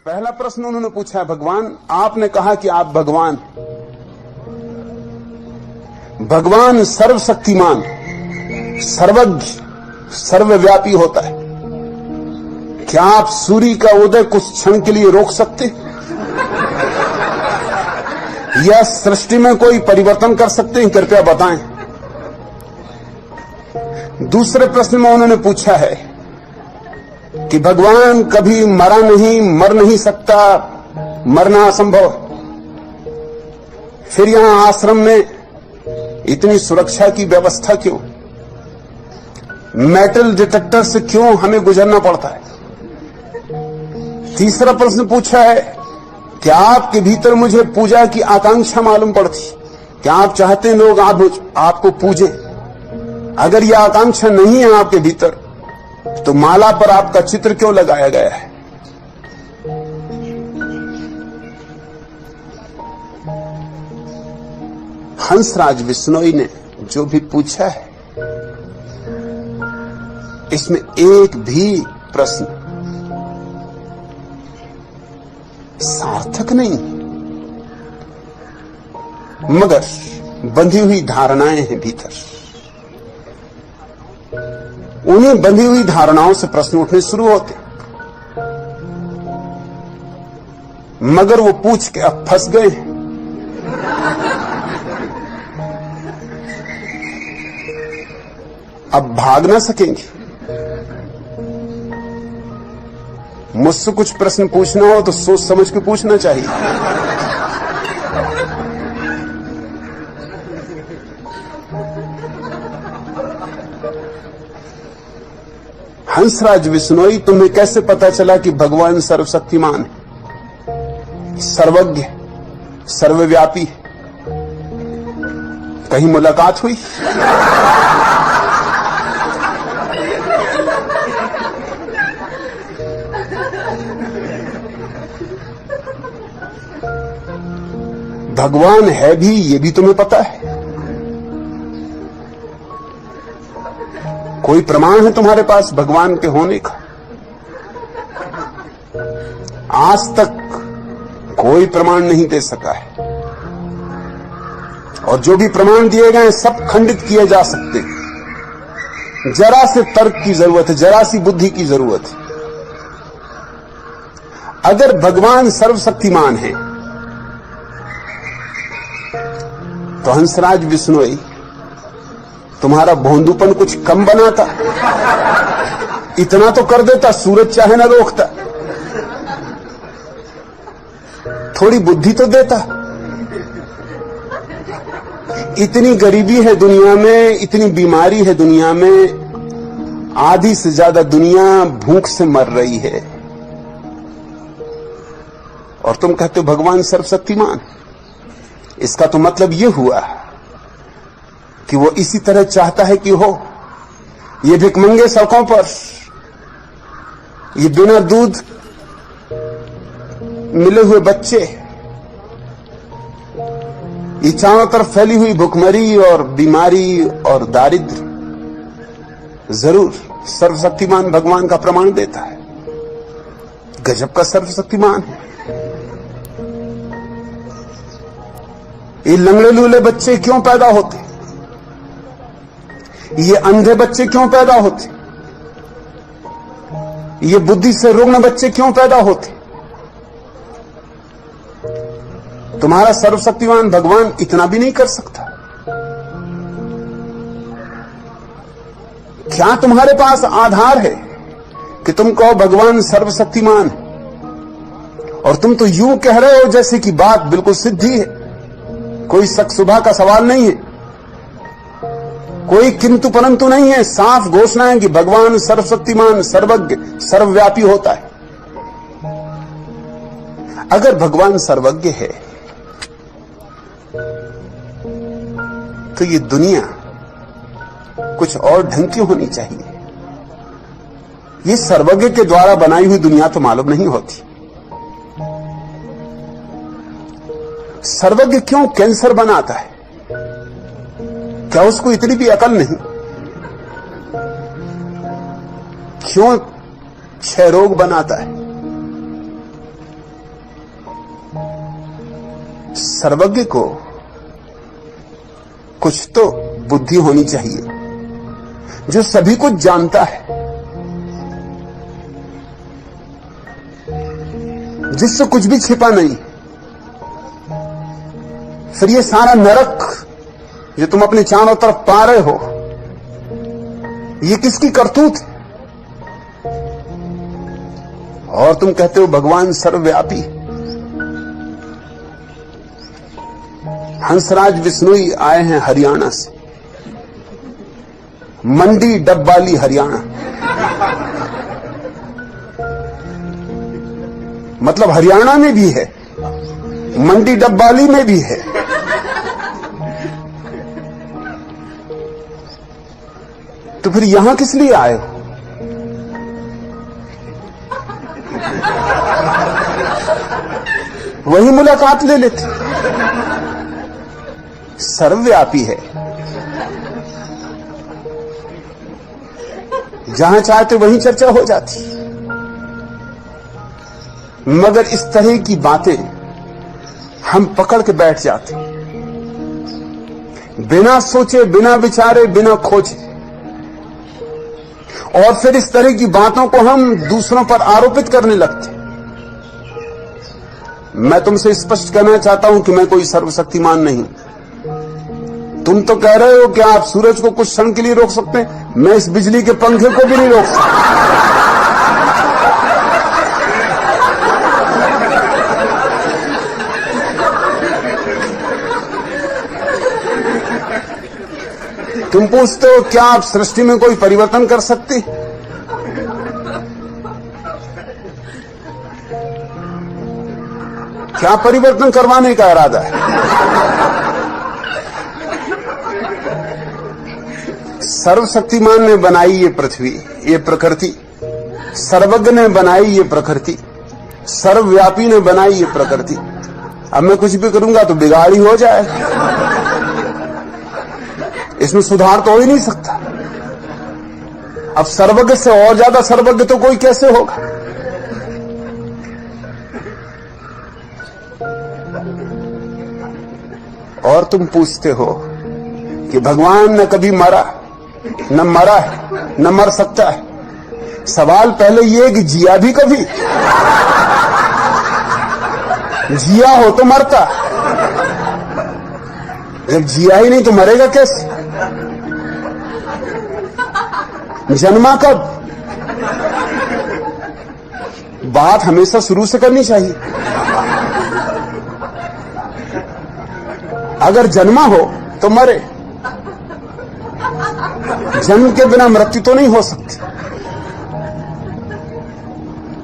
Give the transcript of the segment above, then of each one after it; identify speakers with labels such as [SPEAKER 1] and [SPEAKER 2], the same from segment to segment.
[SPEAKER 1] पहला प्रश्न उन्होंने पूछा है, भगवान आपने कहा कि आप भगवान, भगवान सर्वशक्तिमान, सर्वज्ञ, सर्वव्यापी होता है। क्या आप सूर्य का उदय कुछ क्षण के लिए रोक सकते हैं? या सृष्टि में कोई परिवर्तन कर सकते हैं? कृपया बताएं। दूसरे प्रश्न में उन्होंने पूछा है कि भगवान कभी मरा नहीं, मर नहीं सकता, मरना असंभव। फिर यहां आश्रम में इतनी सुरक्षा की व्यवस्था क्यों? मेटल डिटेक्टर से क्यों हमें गुजरना पड़ता है? तीसरा प्रश्न पूछा है, क्या आपके भीतर मुझे पूजा की आकांक्षा मालूम पड़ती? क्या आप चाहते हैं लोग आपको पूजें? अगर यह आकांक्षा नहीं है आपके भीतर, तो माला पर आपका चित्र क्यों लगाया गया है? हंसराज बिश्नोई ने जो भी पूछा है, इसमें एक भी प्रश्न सार्थक नहीं, मगर बंधी हुई धारणाएं हैं भीतर। उन्हीं बंधी हुई धारणाओं से प्रश्न उठने शुरू होते, मगर वो पूछ के अब फंस गए हैं। अब भाग ना सकेंगे। मुझसे कुछ प्रश्न पूछना हो तो सोच समझ के पूछना चाहिए। हंसराज बिश्नोई, तुम्हें कैसे पता चला कि भगवान सर्वशक्तिमान है, सर्वज्ञ, सर्वव्यापी? कहीं मुलाकात हुई? भगवान है भी, ये भी तुम्हें पता है? कोई प्रमाण है तुम्हारे पास भगवान के होने का? आज तक कोई प्रमाण नहीं दे सका है, और जो भी प्रमाण दिए गए सब खंडित किए जा सकते हैं। जरा से तर्क की जरूरत है, जरा सी बुद्धि की जरूरत है। अगर भगवान सर्वशक्तिमान है तो हंसराज बिश्नोई, तुम्हारा भोंदूपन कुछ कम बनाता? इतना तो कर देता, सूरज चाहे ना रोकता। थोड़ी बुद्धि तो देता। इतनी गरीबी है दुनिया में, इतनी बीमारी है दुनिया में, आधी से ज्यादा दुनिया भूख से मर रही है, और तुम कहते हो भगवान सर्वशक्तिमान। इसका तो मतलब यह हुआ कि वो इसी तरह चाहता है कि हो। ये भिखमंगे सड़कों पर, ये बिना दूध मिले हुए बच्चे, ये चारों तरफ फैली हुई भुखमरी और बीमारी और दारिद्र्य, जरूर सर्वशक्तिमान भगवान का प्रमाण देता है। गजब का सर्वशक्तिमान है। ये लंगड़े लूले बच्चे क्यों पैदा होते? ये अंधे बच्चे क्यों पैदा होते? ये बुद्धि से रुग्ण बच्चे क्यों पैदा होते? तुम्हारा सर्वशक्तिमान भगवान इतना भी नहीं कर सकता? क्या तुम्हारे पास आधार है कि तुम कहो भगवान सर्वशक्तिमान? और तुम तो यूं कह रहे हो जैसे कि बात बिल्कुल सिद्धि है, कोई शक शुबा का सवाल नहीं है, कोई किंतु परंतु नहीं है। साफ घोषणा है कि भगवान सर्वशक्तिमान, सर्वज्ञ, सर्वव्यापी होता है। अगर भगवान सर्वज्ञ है तो ये दुनिया कुछ और ढंग की होनी चाहिए। ये सर्वज्ञ के द्वारा बनाई हुई दुनिया तो मालूम नहीं होती। सर्वज्ञ क्यों कैंसर बनाता है? क्या उसको इतनी भी अकल नहीं? क्यों क्षय रोग बनाता है? सर्वज्ञ को कुछ तो बुद्धि होनी चाहिए, जो सभी कुछ जानता है, जिससे कुछ भी छिपा नहीं। फिर ये सारा नरक जो तुम अपने चारों तरफ पा रहे हो, ये किसकी करतूत है? और तुम कहते हो भगवान सर्वव्यापी। हंसराज बिश्नोई आए हैं हरियाणा से, मंडी डब्बाली हरियाणा, मतलब हरियाणा में भी है, मंडी डब्बाली में भी है। तो फिर यहां किस लिए आए हो? वही मुलाकात ले लेते। सर्वव्यापी है, जहां चाहते वहीं चर्चा हो जाती। मगर इस तरह की बातें हम पकड़ के बैठ जाते, बिना सोचे, बिना विचारे, बिना खोजे, और फिर इस तरह की बातों को हम दूसरों पर आरोपित करने लगते। मैं तुमसे स्पष्ट कहना चाहता हूं कि मैं कोई सर्वशक्तिमान नहीं। तुम तो कह रहे हो कि आप सूरज को कुछ क्षण के लिए रोक सकते हैं, मैं इस बिजली के पंखे को भी नहीं रोक सकता। तुम पूछते हो क्या आप सृष्टि में कोई परिवर्तन कर सकते? क्या परिवर्तन करवाने का इरादा है? सर्वशक्तिमान ने बनाई ये पृथ्वी, ये प्रकृति, सर्वज्ञ ने बनाई ये प्रकृति, सर्वव्यापी ने बनाई ये प्रकृति। अब मैं कुछ भी करूंगा तो बिगाड़ी हो जाएगा, इसमें सुधार तो हो ही नहीं सकता। अब सर्वज्ञ से और ज्यादा सर्वज्ञ तो कोई कैसे होगा? और तुम पूछते हो कि भगवान न कभी मरा, न मरा है, न मर सकता है। सवाल पहले ये कि जिया भी कभी? जिया हो तो मरता, जब जिया ही नहीं तो मरेगा कैसे? जन्मा कब? बात हमेशा शुरू से करनी चाहिए। अगर जन्मा हो तो मरे, जन्म के बिना मृत्यु तो नहीं हो सकती।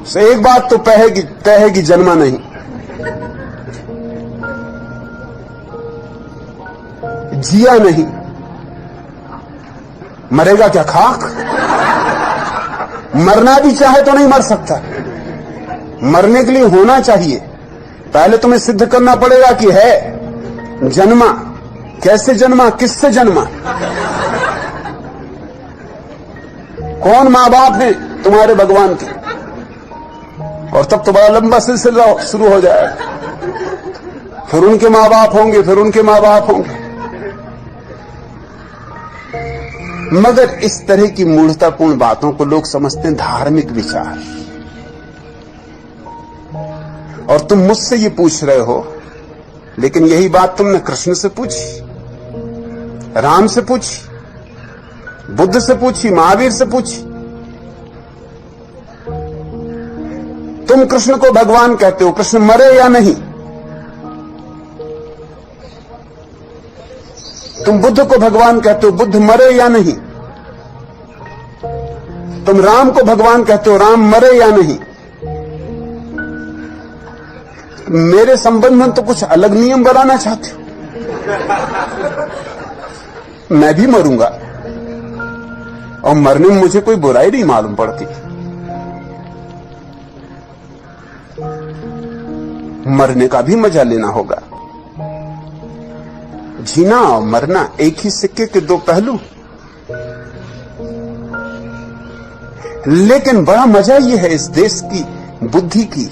[SPEAKER 1] तो एक बात तो तय है कि जन्मा नहीं। जिया नहीं, मरेगा क्या खाक? मरना भी चाहे तो नहीं मर सकता। मरने के लिए होना चाहिए, पहले तुम्हें सिद्ध करना पड़ेगा कि है। जन्मा, कैसे जन्मा, किससे जन्मा? कौन मां बाप हैं तुम्हारे भगवान के? और तब तो बड़ा लंबा सिलसिला शुरू हो जाएगा। फिर उनके मां बाप होंगे, फिर उनके मां बाप होंगे। मगर इस तरह की मूढ़तापूर्ण बातों को लोग समझते हैं धार्मिक विचार। और तुम मुझसे ये पूछ रहे हो, लेकिन यही बात तुमने कृष्ण से पूछी, राम से पूछी, बुद्ध से पूछी, महावीर से पूछी। तुम कृष्ण को भगवान कहते हो, कृष्ण मरे या नहीं? तुम बुद्ध को भगवान कहते हो, बुद्ध मरे या नहीं? तुम राम को भगवान कहते हो, राम मरे या नहीं? मेरे संबंध में तो कुछ अलग नियम बनाना चाहते हो। मैं भी मरूंगा, और मरने में मुझे कोई बुराई नहीं मालूम पड़ती। मरने का भी मजा लेना होगा। जीना और मरना एक ही सिक्के के दो पहलू। लेकिन बड़ा मजा यह है इस देश की बुद्धि की,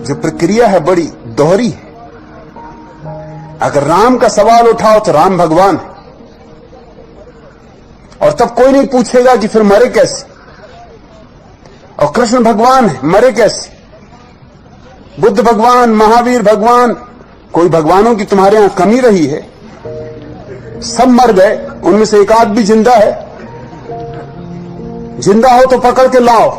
[SPEAKER 1] जो प्रक्रिया है बड़ी दोहरी है। अगर राम का सवाल उठाओ तो राम भगवान है, और तब कोई नहीं पूछेगा कि फिर मरे कैसे, और कृष्ण भगवान है, मरे कैसे। बुद्ध भगवान, महावीर भगवान, कोई भगवानों की तुम्हारे यहां कमी रही है? सब मर गए, उनमें से एक आध भी जिंदा है। जिंदा हो तो पकड़ के लाओ।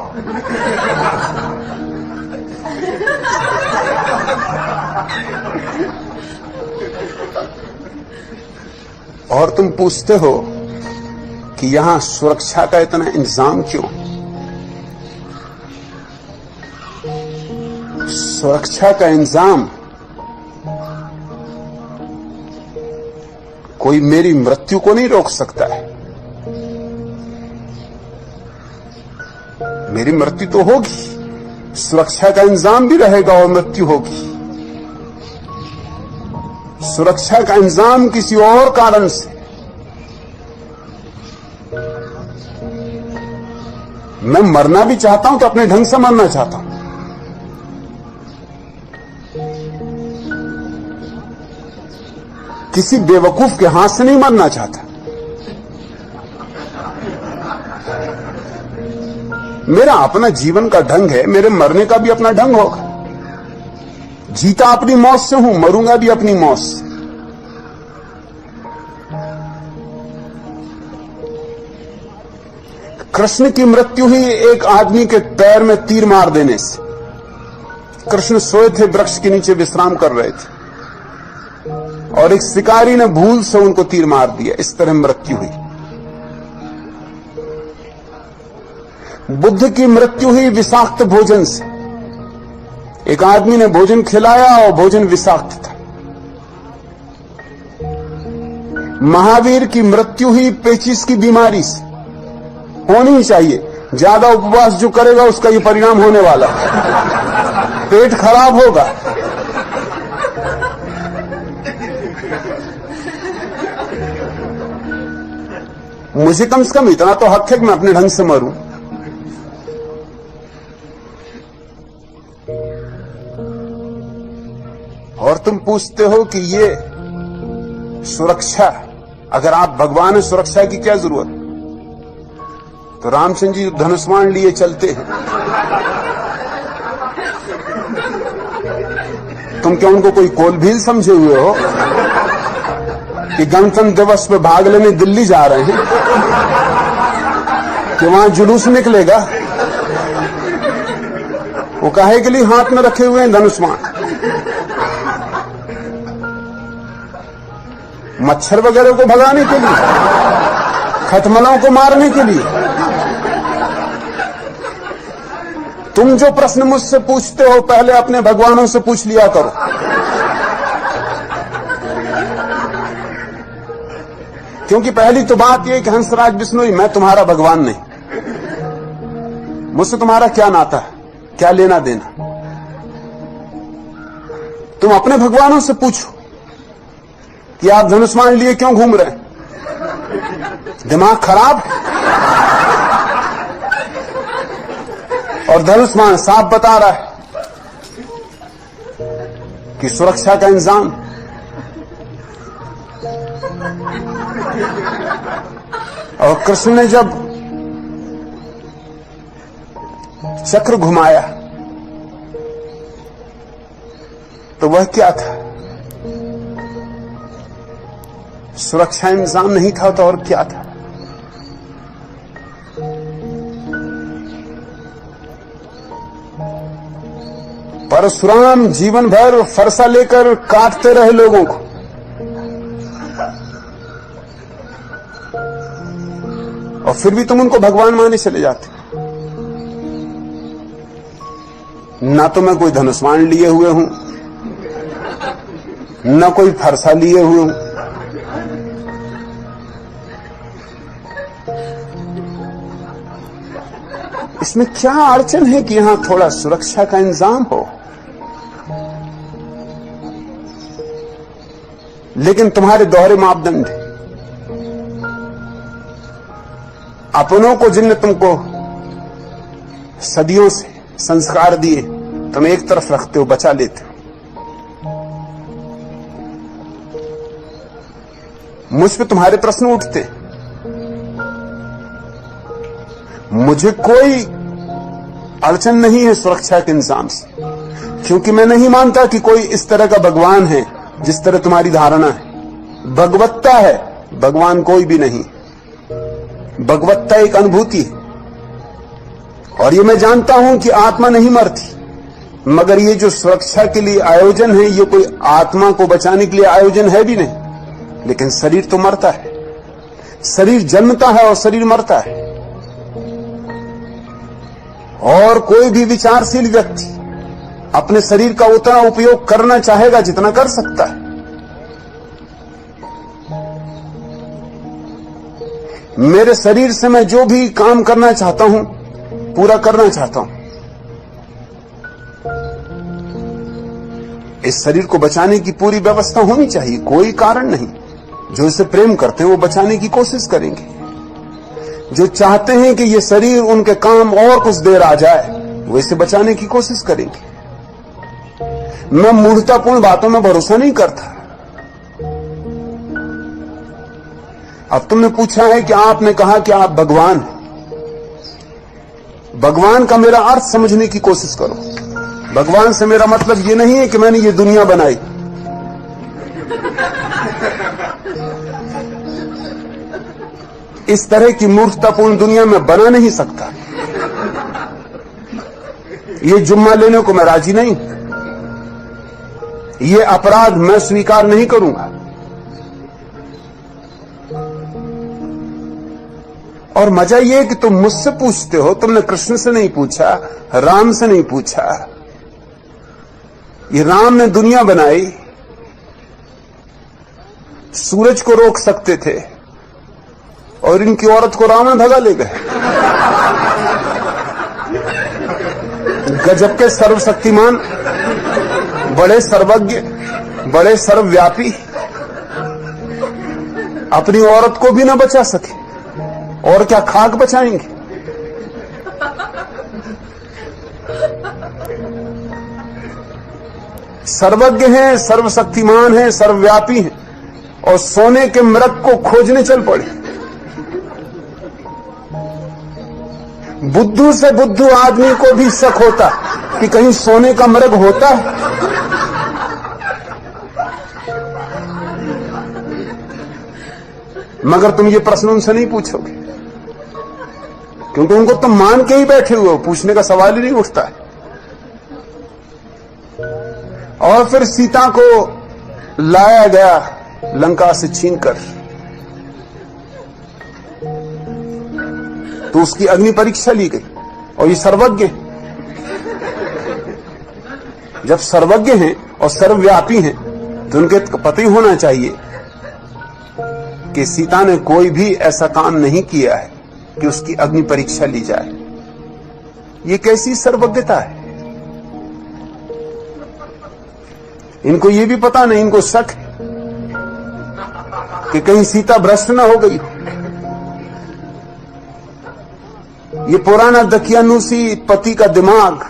[SPEAKER 1] और तुम पूछते हो कि यहां सुरक्षा का इतना इंतजाम क्यों? सुरक्षा का इंतजाम कोई मेरी मृत्यु को नहीं रोक सकता है। मेरी मृत्यु तो होगी, सुरक्षा का इंतजाम भी रहेगा और मृत्यु होगी। सुरक्षा का इंतजाम किसी और कारण से, मैं मरना भी चाहता हूं तो अपने ढंग से मरना चाहता हूं। किसी बेवकूफ के हाथ से नहीं मरना चाहता। मेरा अपना जीवन का ढंग है, मेरे मरने का भी अपना ढंग होगा। जीता अपनी मौत से हूं, मरूंगा भी अपनी मौत से। कृष्ण की मृत्यु ही एक आदमी के पैर में तीर मार देने से। कृष्ण सोए थे, वृक्ष के नीचे विश्राम कर रहे थे, और एक शिकारी ने भूल से उनको तीर मार दिया। इस तरह मृत्यु हुई। बुद्ध की मृत्यु हुई विषाक्त भोजन से। एक आदमी ने भोजन खिलाया और भोजन विषाक्त था। महावीर की मृत्यु हुई पेचिश की बीमारी से। होनी ही चाहिए, ज्यादा उपवास जो करेगा उसका ये परिणाम होने वाला है, पेट खराब होगा। मुझे कम से कम इतना तो हक है कि मैं अपने ढंग से मरूं। और तुम पूछते हो कि ये सुरक्षा, अगर आप भगवान हैं, सुरक्षा की क्या जरूरत? तो रामचंद्र जी धनुष्मान लिए चलते हैं, तुम क्या उनको कोई कोलभील समझे हुए हो कि गणतंत्र दिवस पे भाग लेने दिल्ली जा रहे हैं, कि वहां जुलूस निकलेगा? वो काहे के लिए हाथ में रखे हुए हैं धनुष्मान? मच्छर वगैरह को भगाने के लिए, खटमलों को मारने के लिए? तुम जो प्रश्न मुझसे पूछते हो पहले अपने भगवानों से पूछ लिया करो। क्योंकि पहली तो बात यह कि हंसराज बिश्नोई, मैं तुम्हारा भगवान नहीं। मुझसे तुम्हारा क्या नाता है, क्या लेना देना? तुम अपने भगवानों से पूछो कि आप धनुष्मान लिए क्यों घूम रहे हैं? दिमाग खराब? और धनुष्मान साफ बता रहा है कि सुरक्षा का इंतजाम। और कृष्ण ने जब चक्र घुमाया तो वह क्या था? सुरक्षा इंतजाम नहीं था तो और क्या था? परशुराम जीवन भर फरसा लेकर काटते रहे लोगों को, और फिर भी तुम उनको भगवान माने चले जाते। ना तो मैं कोई धनुष्मान लिए हुए हूं, न कोई फरसा लिए हुए हूं। इसमें क्या अड़चन है कि यहां थोड़ा सुरक्षा का इंतजाम हो? लेकिन तुम्हारे दोहरे मापदंड है। अपनों को जिनने तुमको सदियों से संस्कार दिए, तुम एक तरफ रखते हो, बचा लेते हो। मुझ पे तुम्हारे प्रश्न उठते, मुझे कोई अड़चन नहीं है सुरक्षा के इंतजाम से, क्योंकि मैं नहीं मानता कि कोई इस तरह का भगवान है जिस तरह तुम्हारी धारणा है। भगवत्ता है, भगवान कोई भी नहीं। भगवत्ता एक अनुभूति है, और ये मैं जानता हूं कि आत्मा नहीं मरती, मगर ये जो सुरक्षा के लिए आयोजन है, ये कोई आत्मा को बचाने के लिए आयोजन है भी नहीं। लेकिन शरीर तो मरता है, शरीर जन्मता है और शरीर मरता है। और कोई भी विचारशील व्यक्ति अपने शरीर का उतना उपयोग करना चाहेगा जितना कर सकता है। मेरे शरीर से मैं जो भी काम करना चाहता हूं, पूरा करना चाहता हूं। इस शरीर को बचाने की पूरी व्यवस्था होनी चाहिए, कोई कारण नहीं। जो इसे प्रेम करते हैं वो बचाने की कोशिश करेंगे, जो चाहते हैं कि ये शरीर उनके काम और कुछ देर आ जाए, वो इसे बचाने की कोशिश करेंगे। मैं मूर्खतापूर्ण बातों में भरोसा नहीं करता। अब तुमने पूछा है कि आपने कहा कि आप भगवान हैं। भगवान का मेरा अर्थ समझने की कोशिश करो। भगवान से मेरा मतलब ये नहीं है कि मैंने ये दुनिया बनाई। इस तरह की मूर्खतापूर्ण दुनिया में बना नहीं सकता। ये जुम्मा लेने को मैं राजी नहीं। ये अपराध मैं स्वीकार नहीं करूंगा। और मजा ये है कि तुम मुझसे पूछते हो, तुमने कृष्ण से नहीं पूछा, राम से नहीं पूछा। ये राम ने दुनिया बनाई, सूरज को रोक सकते थे, और इनकी औरत को रावण भगा ले गए। गजब के सर्वशक्तिमान, बड़े सर्वज्ञ, बड़े सर्वव्यापी, अपनी औरत को भी न बचा सके, और क्या खाक बचाएंगे। सर्वज्ञ हैं, सर्वशक्तिमान हैं, सर्वव्यापी हैं, और सोने के मृग को खोजने चल पड़े। बुद्धू से बुद्धू आदमी को भी शक होता कि कहीं सोने का मृग होता है। मगर तुम ये प्रश्न उनसे नहीं पूछोगे, क्योंकि उनको तुम मान के ही बैठे हुए हो, पूछने का सवाल ही नहीं उठता है। और फिर सीता को लाया गया लंका से छीनकर, तो उसकी अग्नि परीक्षा ली गई। और ये सर्वज्ञ, जब सर्वज्ञ हैं और सर्वव्यापी हैं, तो उनके पता ही होना चाहिए कि सीता ने कोई भी ऐसा काम नहीं किया है कि उसकी अग्नि परीक्षा ली जाए। ये कैसी सर्वज्ञता है। इनको ये भी पता नहीं, इनको शक है कि कहीं सीता भ्रष्ट न हो गई। ये पुराना दकियानुसी पति का दिमाग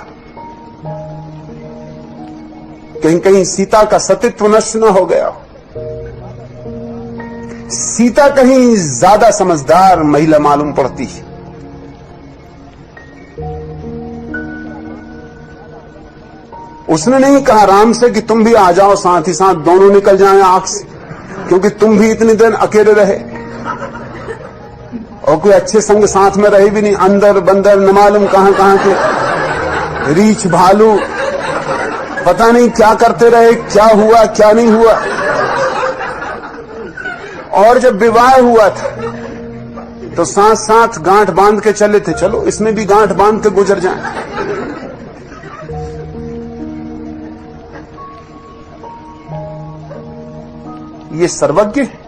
[SPEAKER 1] कहीं कहीं सीता का सतीत्व नष्ट न हो गया। सीता कहीं ज्यादा समझदार महिला मालूम पड़ती है। उसने नहीं कहा राम से कि तुम भी आ जाओ, साथ ही साथ दोनों निकल जाएं आंख से, क्योंकि तुम भी इतनी देर अकेले रहे और कोई अच्छे संग साथ में रहे भी नहीं। अंदर बंदर न मालूम कहां कहां के रीछ भालू, पता नहीं क्या करते रहे, क्या हुआ क्या नहीं हुआ। और जब विवाह हुआ था तो साथ साथ गांठ बांध के चले थे, चलो इसमें भी गांठ बांध के गुजर जाए। ये सर्वज्ञ है।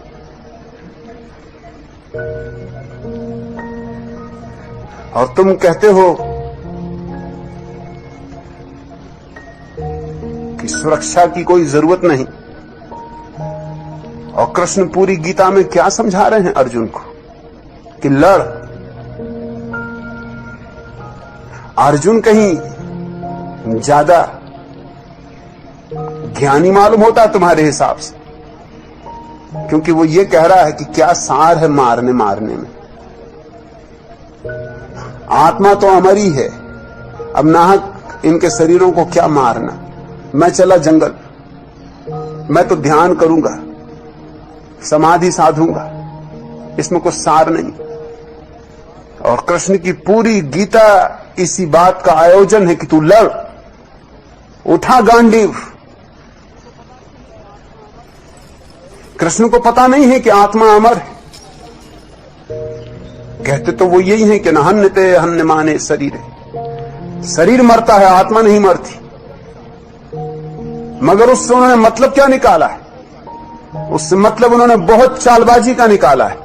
[SPEAKER 1] और तुम कहते हो कि सुरक्षा की कोई जरूरत नहीं। और कृष्ण पूरी गीता में क्या समझा रहे हैं अर्जुन को कि लड़। अर्जुन कहीं ज्यादा ज्ञानी मालूम होता तुम्हारे हिसाब से, क्योंकि वो ये कह रहा है कि क्या सार है मारने मारने में। आत्मा तो अमर ही है, अब नाहक इनके शरीरों को क्या मारना। मैं चला जंगल, मैं तो ध्यान करूंगा, समाधि साधूंगा, इसमें कुछ सार नहीं। और कृष्ण की पूरी गीता इसी बात का आयोजन है कि तू लड़, उठा गांडीव। कृष्ण को पता नहीं है कि आत्मा अमर है। कहते तो वो यही है कि न हन्यते हन्य माने शरीर है, शरीर मरता है, आत्मा नहीं मरती। मगर उससे उन्होंने मतलब क्या निकाला है? उससे मतलब उन्होंने बहुत चालबाजी का निकाला है।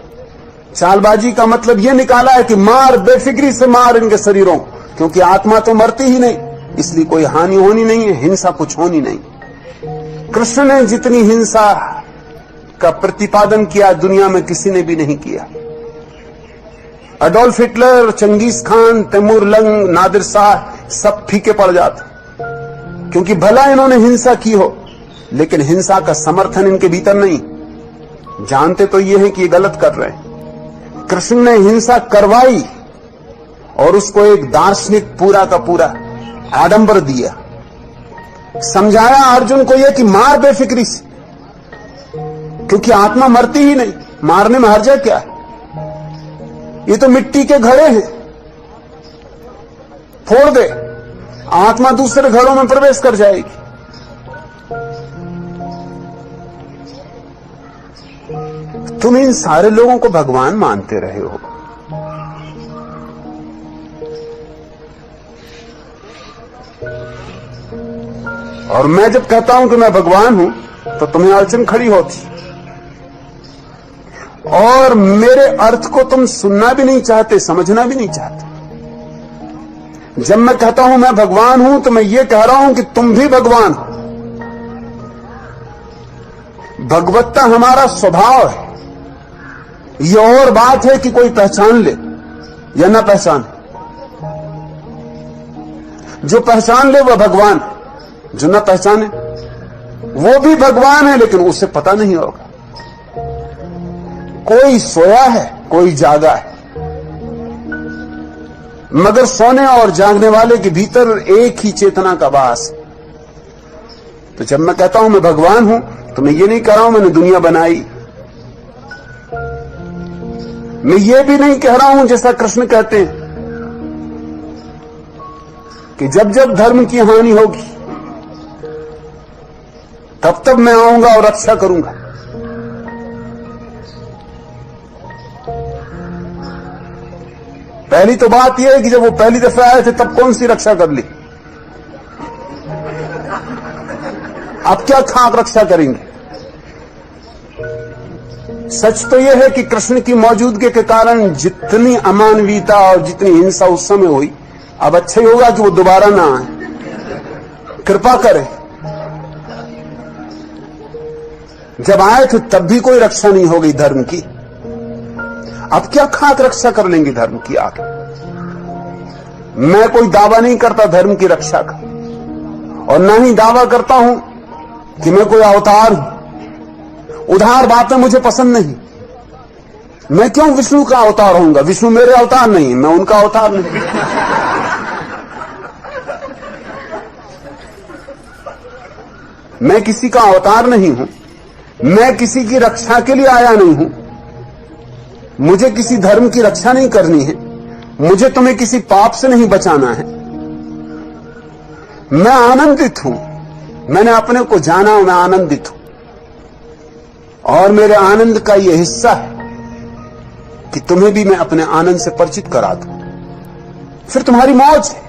[SPEAKER 1] चालबाजी का मतलब यह निकाला है कि मार, बेफिक्री से मार इनके शरीरों को, क्योंकि आत्मा तो मरती ही नहीं, इसलिए कोई हानि होनी नहीं है, हिंसा कुछ होनी नहीं। कृष्ण ने जितनी हिंसा का प्रतिपादन किया दुनिया में किसी ने भी नहीं किया। Adolf Hitler, Genghis Khan, Timur Lang, Nadir Shah सब फीके पड़ जाते, क्योंकि भला इन्होंने हिंसा की हो, लेकिन हिंसा का समर्थन इनके भीतर नहीं। जानते तो ये है कि ये गलत कर रहे हैं। कृष्ण ने हिंसा करवाई और उसको एक दार्शनिक पूरा का पूरा आडंबर दिया। समझाया अर्जुन को यह कि मार बेफिक्री से, क्योंकि आत्मा मरती ही नहीं, मारने में हर्जा क्या है? ये तो मिट्टी के घड़े हैं, फोड़ दे, आत्मा दूसरे घरों में प्रवेश कर जाएगी। तुम इन सारे लोगों को भगवान मानते रहे हो। और मैं जब कहता हूं कि मैं भगवान हूं तो तुम्हें अड़चन खड़ी होती, और मेरे अर्थ को तुम सुनना भी नहीं चाहते, समझना भी नहीं चाहते। जब मैं कहता हूं मैं भगवान हूं तो मैं ये कह रहा हूं कि तुम भी भगवान हो। भगवत्ता हमारा स्वभाव है। ये और बात है कि कोई पहचान ले या ना पहचान। जो पहचान ले वह भगवान, जो ना पहचाने वो भी भगवान है, लेकिन उसे पता नहीं होगा। कोई सोया है, कोई जागा है, मगर सोने और जागने वाले के भीतर एक ही चेतना का वास है। तो जब मैं कहता हूं मैं भगवान हूं तो मैं ये नहीं कह रहा हूं मैंने दुनिया बनाई। मैं ये भी नहीं कह रहा हूं जैसा कृष्ण कहते हैं कि जब जब धर्म की हानि होगी तब तब मैं आऊंगा और रक्षा करूंगा। पहली तो बात यह है कि जब वो पहली दफा आए थे तब कौन सी रक्षा कर ली, अब क्या खाक रक्षा करेंगे। सच तो यह है कि कृष्ण की मौजूदगी के कारण जितनी अमानवीयता और जितनी हिंसा उस समय हुई, अब अच्छा ही होगा कि वो दोबारा ना आए, कृपा करे। जब आए थे तब भी कोई रक्षा नहीं हो गई धर्म की, अब क्या खाक रक्षा कर लेंगे धर्म की आगे। मैं कोई दावा नहीं करता धर्म की रक्षा का, और ना ही दावा करता हूं कि मैं कोई अवतार हूं। उधार बातें मुझे पसंद नहीं। मैं क्यों विष्णु का अवतार होऊंगा? विष्णु मेरे अवतार नहीं, मैं उनका अवतार नहीं। मैं किसी का अवतार नहीं हूं, मैं किसी की रक्षा के लिए आया नहीं हूं। मुझे किसी धर्म की रक्षा नहीं करनी है, मुझे तुम्हें किसी पाप से नहीं बचाना है। मैं आनंदित हूं, मैंने अपने को जाना और मैं आनंदित हूं, और मेरे आनंद का यह हिस्सा है कि तुम्हें भी मैं अपने आनंद से परिचित करा दूं। फिर तुम्हारी मौज है,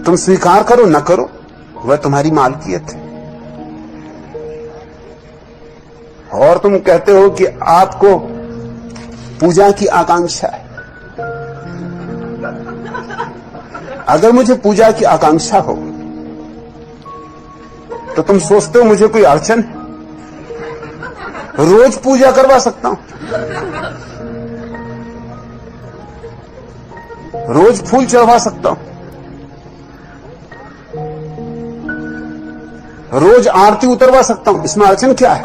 [SPEAKER 1] तुम स्वीकार करो न करो, वह तुम्हारी मालकियत है। और तुम कहते हो कि आपको पूजा की आकांक्षा है। अगर मुझे पूजा की आकांक्षा हो तो तुम सोचते हो मुझे कोई अड़चन है? रोज पूजा करवा सकता हूं, रोज फूल चढ़वा सकता हूं, रोज आरती उतरवा सकता हूं, इसमें अड़चन क्या है?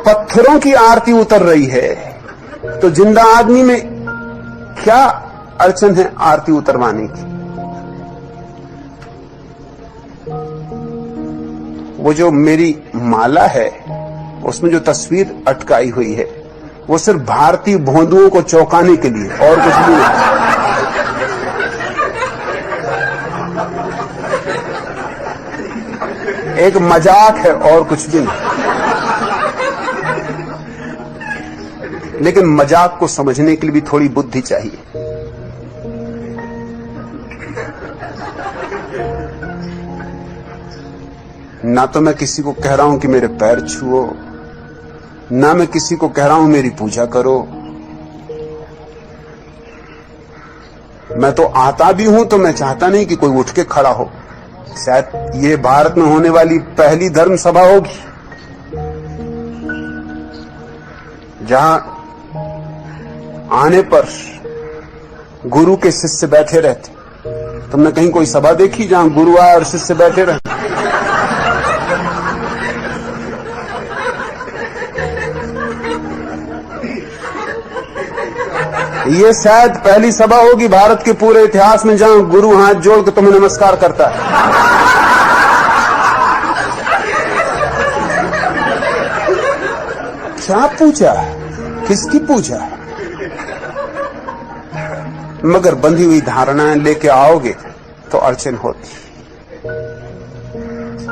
[SPEAKER 1] पत्थरों की आरती उतर रही है तो जिंदा आदमी में क्या अड़चन है आरती उतरवाने की? वो जो मेरी माला है उसमें जो तस्वीर अटकाई हुई है वो सिर्फ भारतीय भोंदुओं को चौंकाने के लिए, और कुछ भी नहीं। एक मजाक है और कुछ भी नहीं। लेकिन मजाक को समझने के लिए भी थोड़ी बुद्धि चाहिए। ना तो मैं किसी को कह रहा हूं कि मेरे पैर छुओ, ना मैं किसी को कह रहा हूं मेरी पूजा करो। मैं तो आता भी हूं तो मैं चाहता नहीं कि कोई उठ के खड़ा हो। शायद ये भारत में होने वाली पहली धर्म सभा होगी जहां आने पर गुरु के शिष्य बैठे रहते। तुमने कहीं कोई सभा देखी जहां गुरु आए और शिष्य बैठे रहे? ये शायद पहली सभा होगी भारत के पूरे इतिहास में जहां गुरु हाथ जोड़ के तुम्हें नमस्कार करता है। क्या पूजा? किसकी पूजा? मगर बंधी हुई धारणाएं लेके आओगे तो अड़चन होती,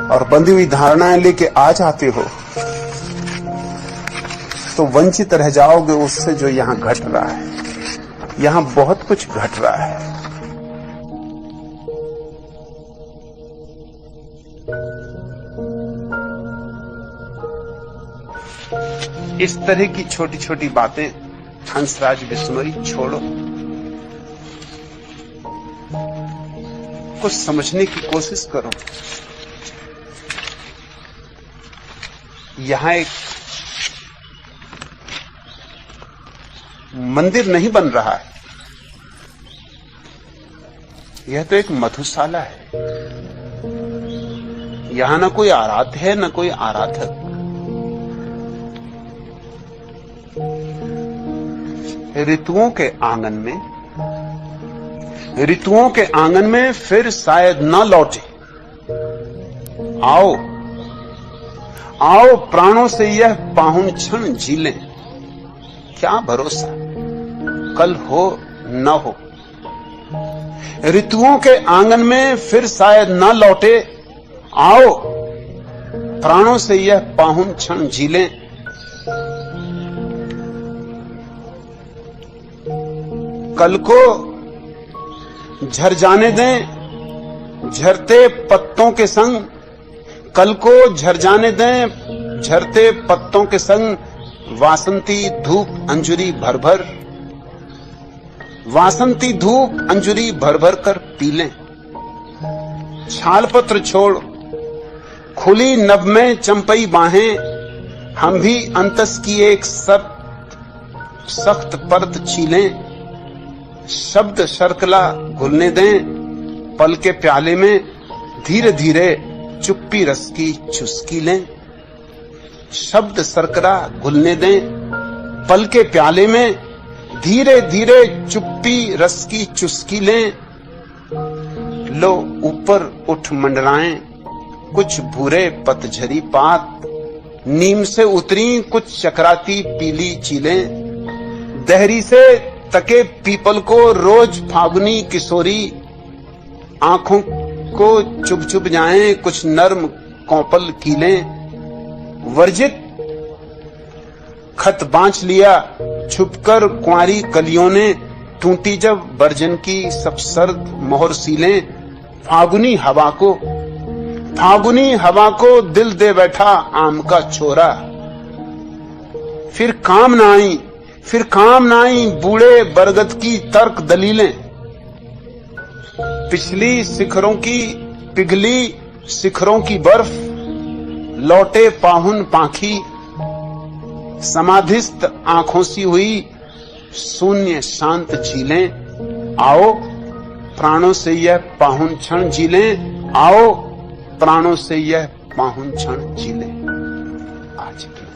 [SPEAKER 1] और बंधी हुई धारणाएं लेके आ जाते हो तो वंचित रह जाओगे उससे जो यहां घट रहा है। यहां बहुत कुछ घट रहा है। इस तरह की छोटी छोटी बातें हंसराज बिश्नोई छोड़ो, कुछ समझने की कोशिश करो। यहां एक मंदिर नहीं बन रहा है, यह तो एक मधुशाला है। यहां न कोई आराध्य है न कोई आराधक। ऋतुओं के आंगन में फिर शायद न लौटे। आओ आओ प्राणों से यह पाहुन क्षण जी लें। क्या भरोसा कल हो न हो। ऋतुओं के आंगन में फिर शायद न लौटे। आओ प्राणों से यह पाहुन क्षण जी लें। कल को झर जाने दें झरते पत्तों के संग। कल को झर जाने दें झरते पत्तों के संग। वासंती धूप अंजुरी भर भर, वासंती धूप अंजुरी भर भर कर पी लें। छालपत्र छोड़ खुली नभ में चंपई बाहें। हम भी अंतस की एक सख्त परत छीलें। शब्द शर्कला घुलने दें पल के प्याले में। धीरे धीरे चुप्पी रस की चुस्की लें। शब्द शर्करा घुलने दें पल के प्याले में। धीरे धीरे चुप्पी रस की चुस्की लें। लो ऊपर उठ मंडराएं कुछ भूरे पतझरी पात। नीम से उतरी कुछ चकराती पीली चीलें। दहरी से तके पीपल को रोज फागुनी किशोरी। आंखों को चुभ चुभ जाएं कुछ नर्म कौपल कीलें। वर्जित खत बांच लिया छुपकर कुंवारी कलियों ने। टूटी जब वर्जन की सब सर्द मोहर सीलें। फागुनी हवा को दिल दे बैठा आम का छोरा। फिर काम ना आई बूढ़े बरगद की तर्क दलीलें। पिछली शिखरों की पिघली शिखरों की बर्फ। लौटे पाहुन पाखी समाधिस्थ आंखों सी हुई शून्य शांत झीलें। आओ प्राणों से यह पाहुन क्षण जी लें। आओ प्राणों से यह पाहुन क्षण जी ले आज की।